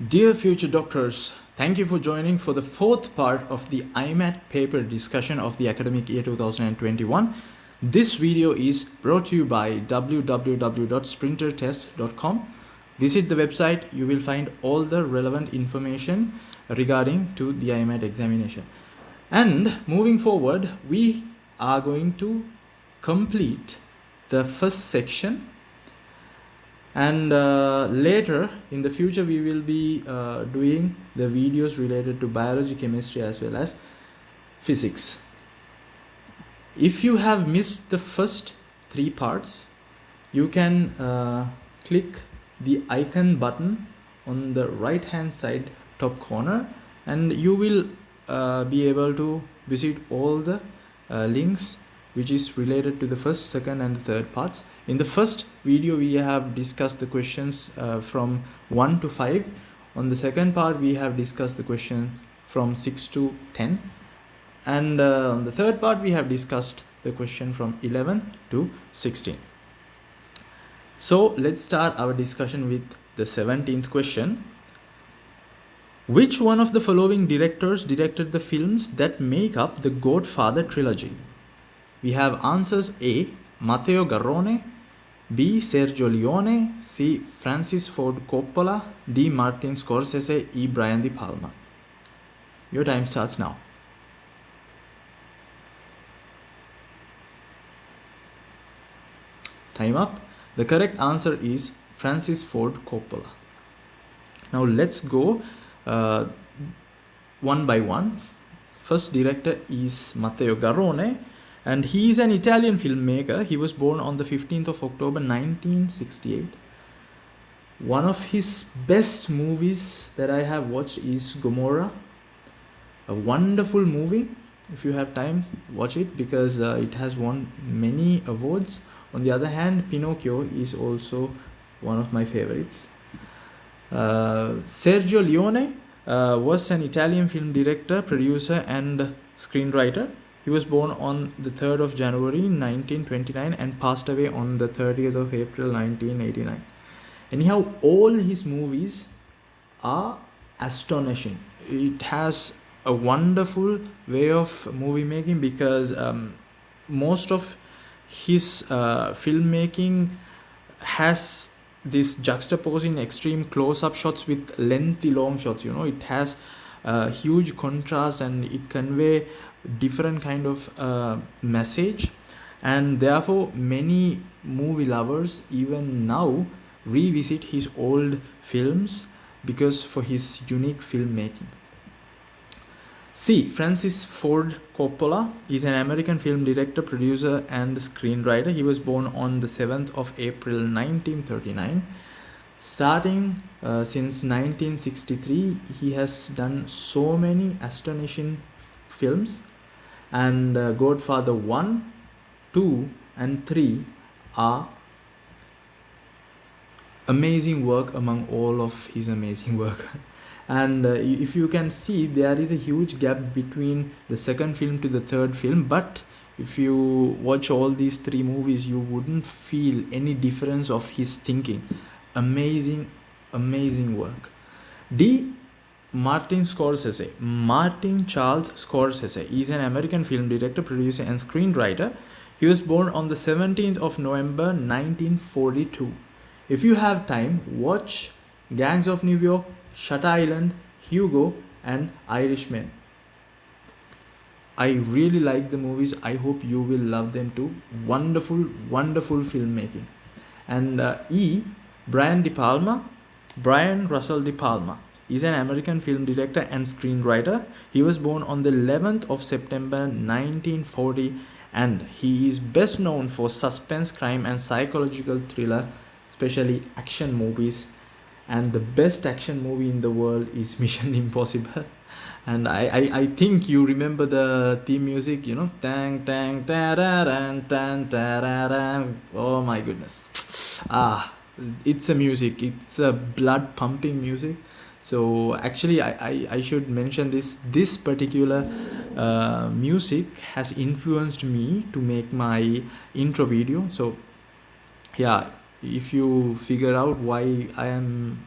Dear future doctors, thank you for joining for the fourth part of the Imat paper discussion of the academic year 2021. This video is brought to you by www.sprintertest.com. Visit the website, you will find all the relevant information regarding to the Imat examination. And moving forward, we are going to complete the first section, and later in the future we will be doing the videos related to biology, chemistry as well as physics. If you have missed the first three parts, you can click the icon button on the right hand side top corner, and you will be able to visit all the links which is related to the first, second and the third parts. In the first video we have discussed the questions from 1 to 5. On the second part we have discussed the question from 6 to 10, and on the third part we have discussed the question from 11 to 16. So let's start our discussion with the 17th question. Which one of the following directors directed the films that make up the Godfather trilogy? We have answers: A. Matteo Garrone, B. Sergio Leone, C. Francis Ford Coppola, D. Martin Scorsese, E. Brian De Palma. Your time starts now. Time up. The correct answer is Francis Ford Coppola. Now let's go one by one. First director is Matteo Garrone, and he is an Italian filmmaker. He was born on the 15th of October 1968. One of his best movies that I have watched is Gomorrah, a wonderful movie. If you have time, watch it because it has won many awards. On the other hand, Pinocchio is also one of my favorites. Sergio Leone was an Italian film director, producer and screenwriter. He was born on the 3rd of January 1929 and passed away on the 30th of April 1989. Anyhow, all his movies are astonishing. It has a wonderful way of movie making because most of his filmmaking has this juxtaposing extreme close-up shots with lengthy long shots. It has huge contrast and it convey different kind of message, and therefore many movie lovers even now revisit his old films because for his unique filmmaking. C. Francis Ford Coppola is an American film director, producer and screenwriter. He was born on the 7th of April 1939. Starting since 1963, he has done so many astonishing films, and Godfather 1, 2 and 3 are amazing work among all of his amazing work. And if you can see, there is a huge gap between the second film to the third film, but if you watch all these three movies, you wouldn't feel any difference of his thinking. Amazing work. D. Martin Scorsese. Martin Charles Scorsese is an American film director, producer and screenwriter. He was born on the 17th of November 1942. If you have time, watch Gangs of New York, Shutter Island, Hugo and Irishman. I really like the movies. I hope you will love them too. Wonderful filmmaking. And E. Brian Russell De Palma is an American film director and screenwriter. He was born on the 11th of September 1940, and he is best known for suspense, crime and psychological thriller, especially action movies. And the best action movie in the world is Mission Impossible. And I think you remember the theme music, tang tang tararan tan tararan. Oh my goodness. It's a music, it's a blood pumping music. So actually I should mention this particular music has influenced me to make my intro video. So yeah, if you figure out why I am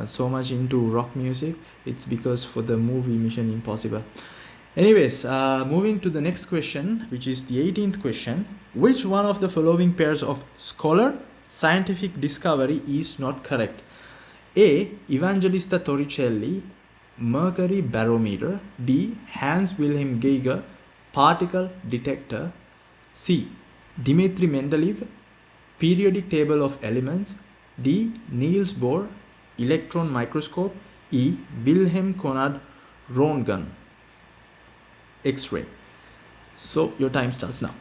so much into rock music, it's because for the movie Mission Impossible. Anyways, moving to the next question, which is the 18th question. Which one of the following pairs of scholar scientific discovery is not correct? A. Evangelista Torricelli mercury barometer. B. Hans Wilhelm Geiger particle detector. C. Dmitry Mendeleev periodic table of elements. D. Niels Bohr electron microscope. E. Wilhelm Conrad Röntgen X-ray. So your time starts now.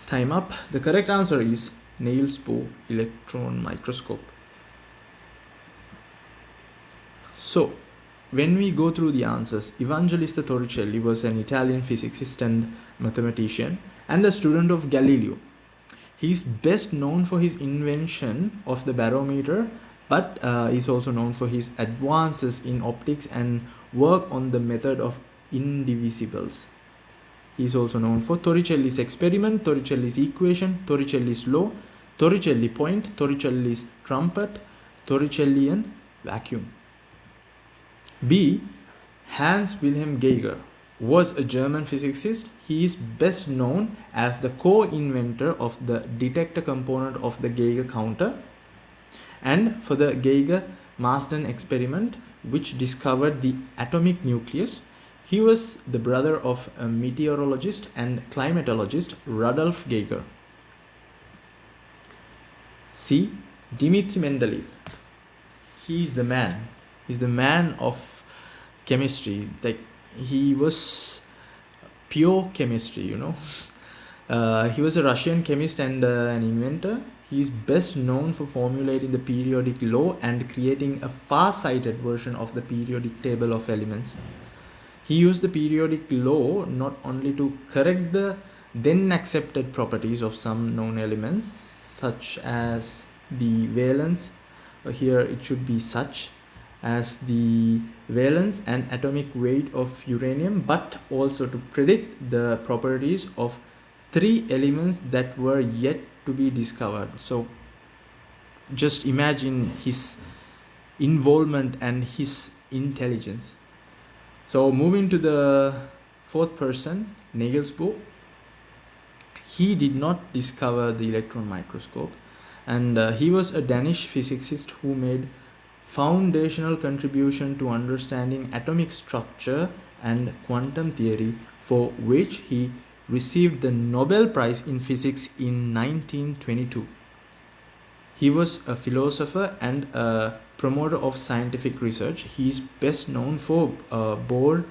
Time up. The correct answer is Niels Bohr electron microscope. So when we go through the answers, Evangelista Torricelli was an Italian physicist and mathematician and a student of Galileo. He is best known for his invention of the barometer, but is also known for his advances in optics and work on the method of indivisibles. He is also known for Torricelli's experiment, Torricelli's equation, Torricelli's law, Torricelli point, Torricelli's trumpet, Torricellian vacuum. B. Hans Wilhelm Geiger was a German physicist. He is best known as the co-inventor of the detector component of the Geiger counter and for the Geiger-Marsden experiment, which discovered the atomic nucleus. He was the brother of a meteorologist and climatologist Rudolf Geiger. C. Dmitry Mendeleev. He is the man. He's the man of chemistry. Like, he was pure chemistry, you know. He was a Russian chemist and an inventor. He is best known for formulating the periodic law and creating a far-sighted version of the periodic table of elements. He used the periodic law not only to correct the then accepted properties of some known elements, such as the valence, here it should be such as the valence and atomic weight of uranium, but also to predict the properties of 3 elements that were yet to be discovered. So just imagine his involvement and his intelligence. So moving to the 4th person, Niels Bohr. He did not discover the electron microscope, and he was a Danish physicist who made foundational contribution to understanding atomic structure and quantum theory, for which he received the Nobel Prize in Physics in 1922. He was a philosopher and a promoter of scientific research. He is best known for Bohr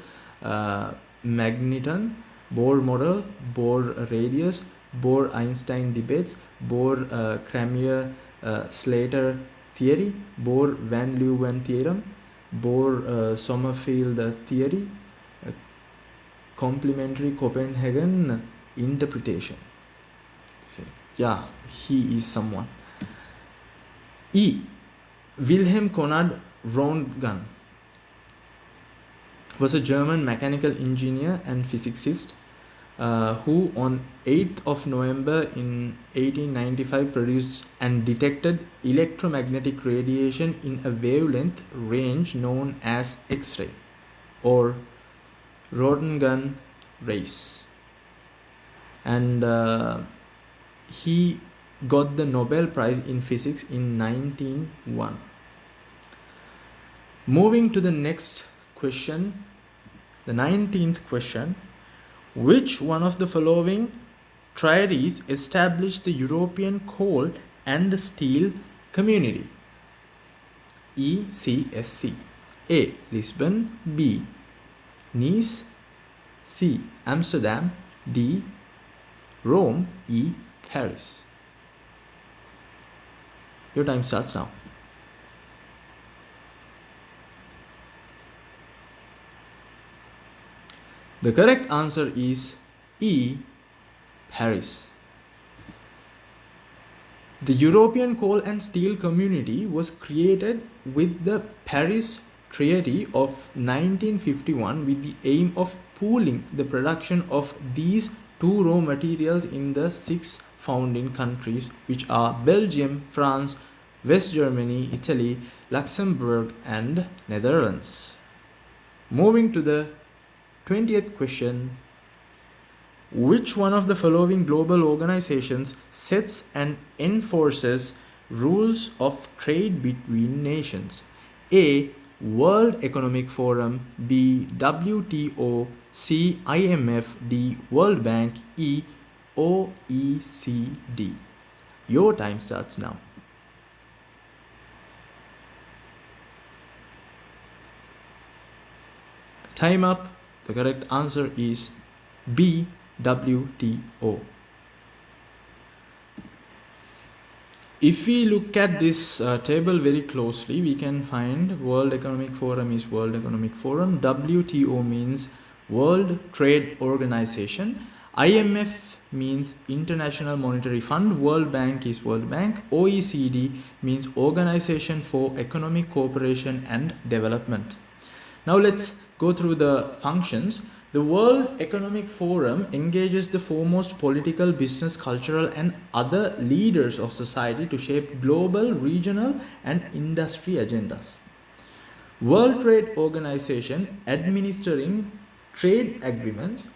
magneton, Bohr model, Bohr radius, Bohr-Einstein debates, Bohr-Cramér-Slater theory, Bohr-Van Leeuwen theorem, Bohr-Sommerfeld theory, complementary Copenhagen interpretation. So, yeah, he is someone. E. Wilhelm Conrad Röntgen was a German mechanical engineer and physicist who on 8th of November in 1895 produced and detected electromagnetic radiation in a wavelength range known as X-ray or Röntgen rays, and he got the Nobel Prize in Physics in 1901. Moving to the next question, the 19th question. Which one of the following treaties established the European coal and steel community? ECSC. A. Lisbon. B. Nice. C. Amsterdam. D. Rome. E. Paris. Your time starts now. The correct answer is E. Paris. The European Coal and Steel Community was created with the Paris Treaty of 1951 with the aim of pooling the production of these two raw materials in the 6 found in countries which are Belgium, France, West Germany, Italy, Luxembourg, and Netherlands. Moving to the 20th question. Which one of the following global organizations sets and enforces rules of trade between nations? A. World Economic Forum. B. WTO. C. IMF. D. World Bank. E. OECD. Your time starts now. Time up. The correct answer is B. WTO. If we look at this table very closely, we can find World Economic Forum is World Economic Forum. WTO means World Trade Organization. IMF means International Monetary Fund. World Bank is World Bank. OECD means Organization for Economic Cooperation and Development. Now let's go through the functions. The World Economic Forum engages the foremost political, business, cultural, and other leaders of society to shape global, regional, and industry agendas. World Trade Organization administering trade agreements,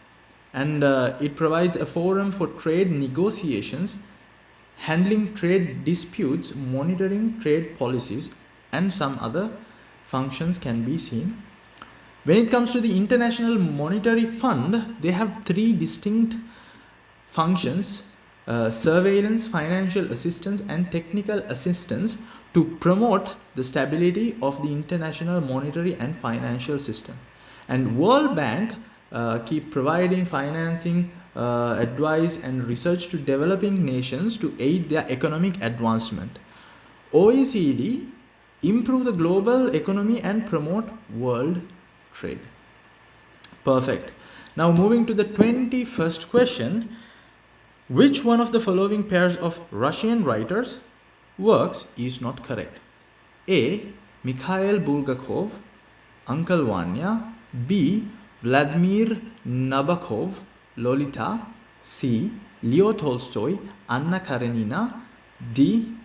and it provides a forum for trade negotiations, handling trade disputes, monitoring trade policies, and some other functions can be seen. When it comes to the International Monetary Fund, they have three distinct functions: surveillance, financial assistance, and technical assistance to promote the stability of the international monetary and financial system. And World Bank keep providing financing, advice, and research to developing nations to aid their economic advancement. OECD improve the global economy and promote world trade. Perfect. Now moving to the 21st question. Which one of the following pairs of Russian writers' works is not correct? A. Mikhail Bulgakov, Uncle Vanya. B. Vladimir Nabokov, Lolita. C. Leo Tolstoy, Anna Karenina. D.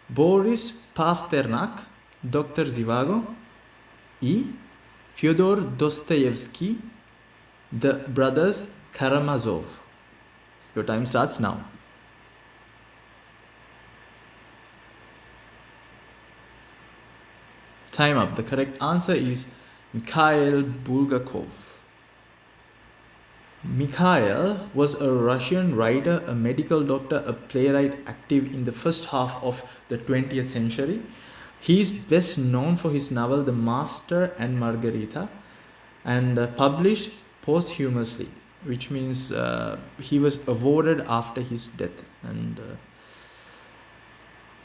Boris Pasternak, Dr. Zhivago. E. Fyodor Dostoevsky, the brothers Karamazov. Your time starts now. Time up. The correct answer is Mikhail Bulgakov. Mikhail was a Russian writer, a medical doctor, a playwright active in the first half of the 20th century. He is best known for his novel The Master and Margarita, and published posthumously, which means he was awarded after his death. And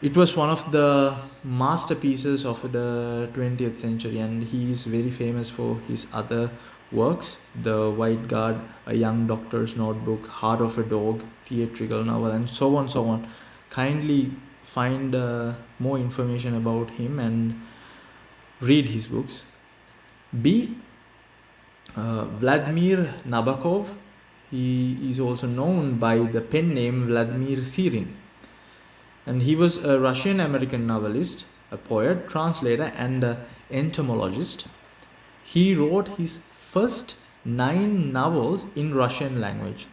it was one of the masterpieces of the 20th century, and he is very famous for his other works: The White Guard, A Young Doctor's Notebook, Heart of a Dog, theatrical novel, and so on, so on. Kindly find more information about him and read his books. B. Vladimir Nabokov. He is also known by the pen name Vladimir Sirin. And he was a Russian-American novelist, a poet, translator, and entomologist. He wrote his first 9 novels in Russian language.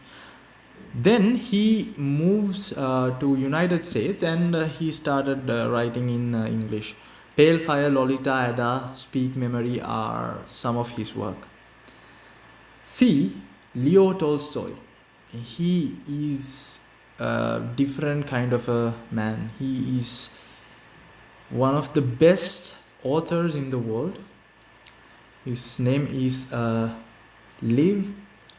Then he moves to United States, and he started writing in English. Pale Fire, Lolita, Ada, Speak Memory are some of his work. C. Leo Tolstoy. He is a different kind of a man. He is one of the best authors in the world. His name is Lev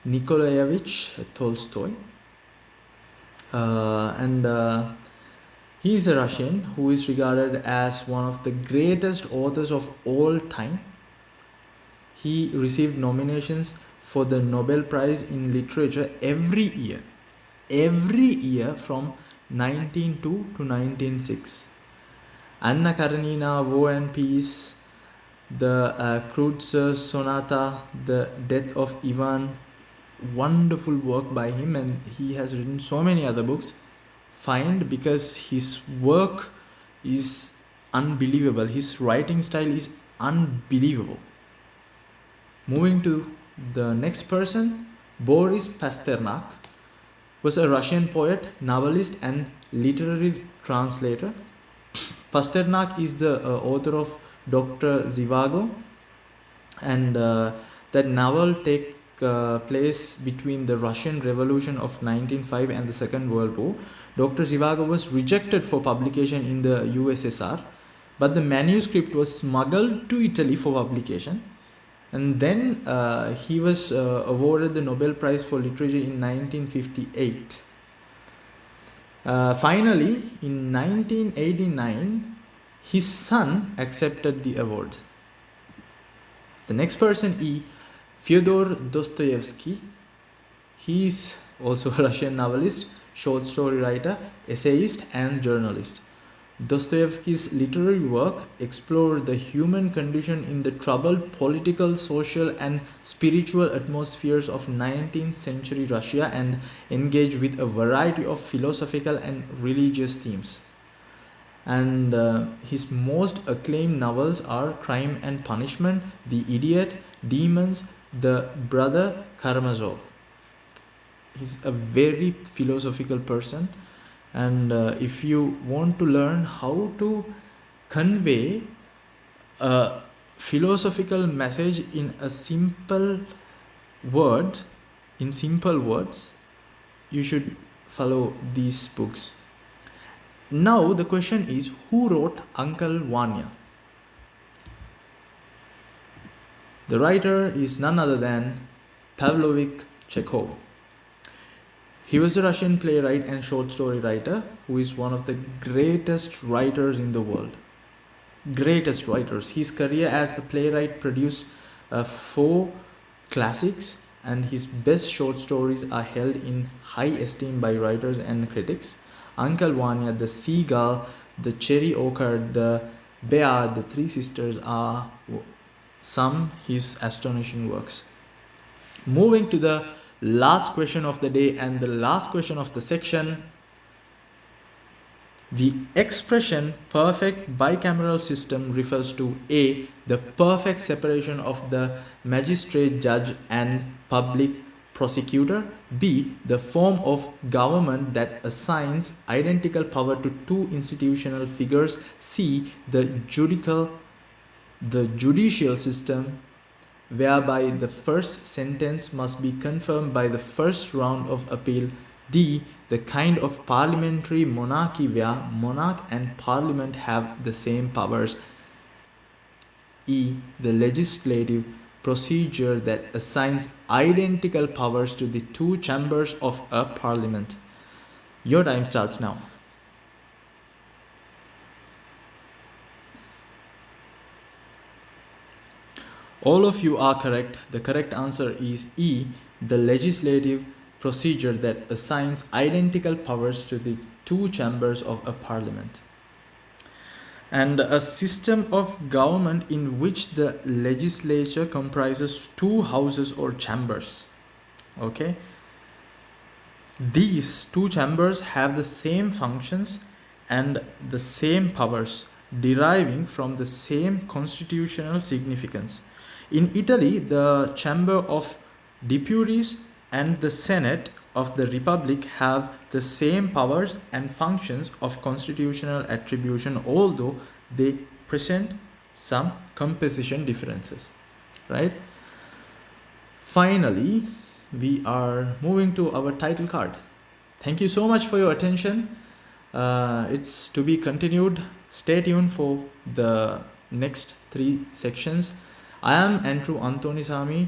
Nikolaevich Tolstoy. And he is a Russian who is regarded as one of the greatest authors of all time. He received nominations for the Nobel Prize in Literature every year from 1902 to 1906. Anna Karenina, War and Peace, the Kreutzer Sonata, The Death of Ivan, wonderful work by him, and he has written so many other books. find because his work is unbelievable. His writing style is unbelievable. Moving to the next person, Boris Pasternak was a Russian poet, novelist, and literary translator. Pasternak is the author of Dr. Zhivago, and that novel take place between the Russian Revolution of 1905 and the Second World War. Dr. Zhivago was rejected for publication in the USSR, but the manuscript was smuggled to Italy for publication, and then he was awarded the Nobel Prize for Literature in 1958. Finally, in 1989, his son accepted the award. The next person is Fyodor Dostoevsky. He is also a Russian novelist, short story writer, essayist, and journalist. Dostoevsky's literary work explored the human condition in the troubled political, social, and spiritual atmospheres of 19th century Russia and engaged with a variety of philosophical and religious themes. And his most acclaimed novels are Crime and Punishment, The Idiot, Demons, The Brother Karamazov. He's a very philosophical person, and if you want to learn how to convey a philosophical message in simple words, you should follow these books. Now the question is, who wrote Uncle Vanya? The writer is none other than Pavlovich Chekhov. He was a Russian playwright and short story writer who is one of the greatest writers in the world. Greatest writers. His career as a playwright produced 4 classics, and his best short stories are held in high esteem by writers and critics. Uncle Vanya, The Seagull, The Cherry Orchard, The Bear, The Three Sisters are some his astonishing works. Moving to the last question of the day and the last question of the section. The expression perfect bicameral system refers to A. the perfect separation of the magistrate, judge, and public prosecutor, B. the form of government that assigns identical power to 2 institutional figures, C. the judicial system whereby the first sentence must be confirmed by the first round of appeal, D. the kind of parliamentary monarchy where monarch and parliament have the same powers, E. the legislative procedure that assigns identical powers to the 2 chambers of a parliament. Your time starts now. All of you are correct. The correct answer is E. the legislative procedure that assigns identical powers to the 2 chambers of a parliament. And a system of government in which the legislature comprises 2 houses or chambers. Okay. These 2 chambers have the same functions and the same powers, deriving from the same constitutional significance. In Italy, the Chamber of Deputies and the Senate of the Republic have the same powers and functions of constitutional attribution, although they present some composition differences, right? Finally, we are moving to our title card. Thank you so much for your attention. It's to be continued. Stay tuned for the next 3 sections. I am Antru Antonisamy.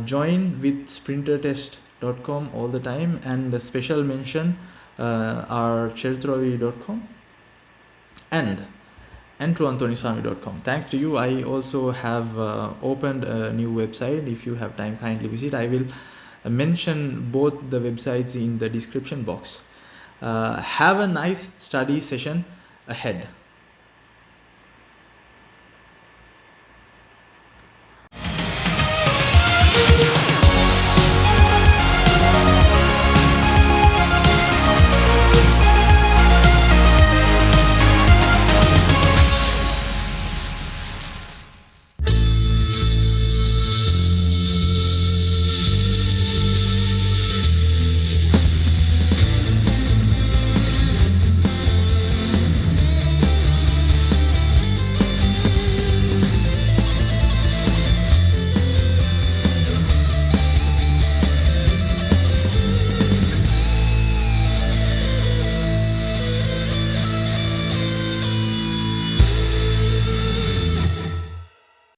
Join with sprintertest.com all the time, and the special mention are chertrovi.com and antruantonisamy.com. Thanks to you, I also have opened a new website. If you have time, kindly visit. I will mention both the websites in the description box. Have a nice study session ahead.